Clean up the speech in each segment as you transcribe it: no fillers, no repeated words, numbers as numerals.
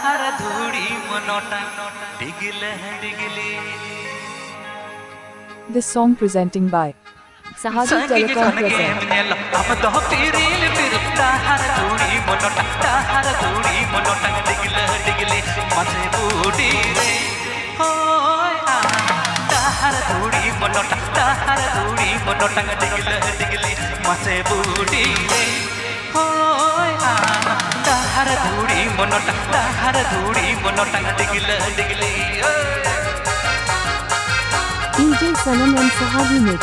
Her धूड़ी Manota डिगले डिगली। This song presenting by Sahadi Telecom present. हम तो पीरिल पिरता हर धूड़ी मनोटा हर धूड़ी मनोटा डिगले डिगली मसे बूढ़ी रे होय हर धूड़ी मनोटा हर धूड़ी मनोटा डिगले डिगली मसे बूढ़ी रे होय हर धूड़ी मनोटा हर धूड़ी Manota डिगले डिगली। DJ Sanam and Sahadi mix.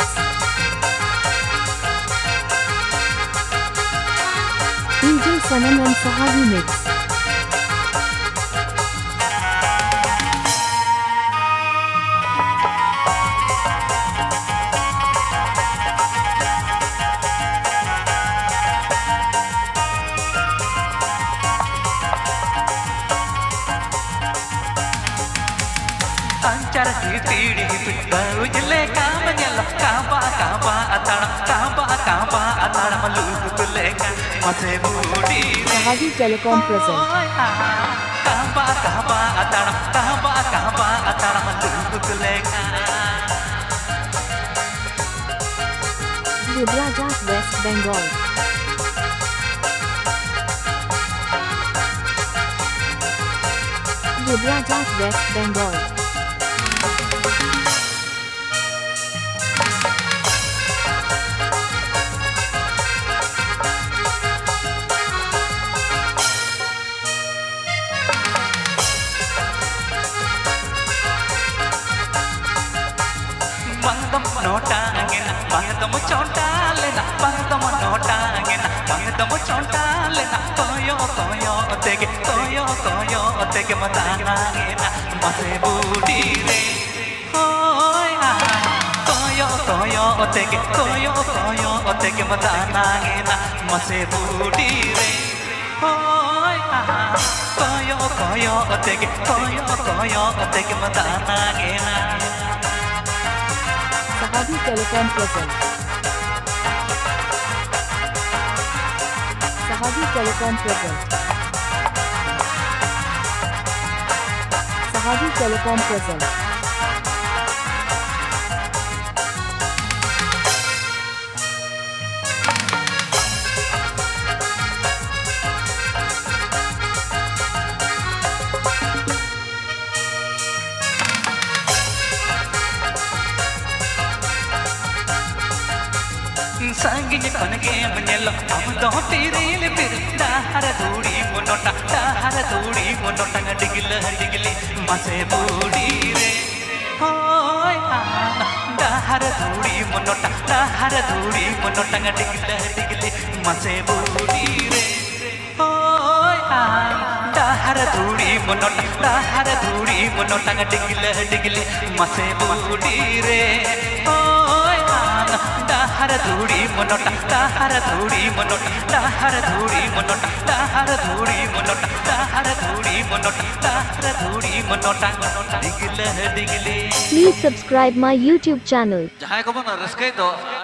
DJ Sanam and Sahadi mix. Anchor की पीढ़ी उजले काम जल काबा काबा अताड़ मलूक तुलेगा मसे बूढ़ी Sahadi Telecom present. काबा अताड़ Malook तुलेगा। Vibrajat West Bengal. Vibrajat West Bengal. Bangdam notangena, bangdam chontalena, bangdam notangena, bangdam chontalena, koyo tege matanangena, mase budi re, hoy koyo tege matanangena, mase budi re, hoy koyo tege matanangena. Sahadi Telecom present. Sahadi Telecom present. Sahadi Telecom present. संगी कनगे मनेलो हम तो पीरिल पिरता हर धूड़ी मनोटा हर धूड़ी मनोटा डिगले डिगली मसे बूढ़ी रे होय हर धूड़ी मनोटा डिगले डिगली मसे बूढ़ी रे होय हर धूड़ी मनोटा डिगले डिगली मसे बूढ़ी रे होय हर धूड़ी मनोटा हर धूड़ी Manota डिगले डिगली। Please subscribe my YouTube channel. जहाँ को बना रस्के दो।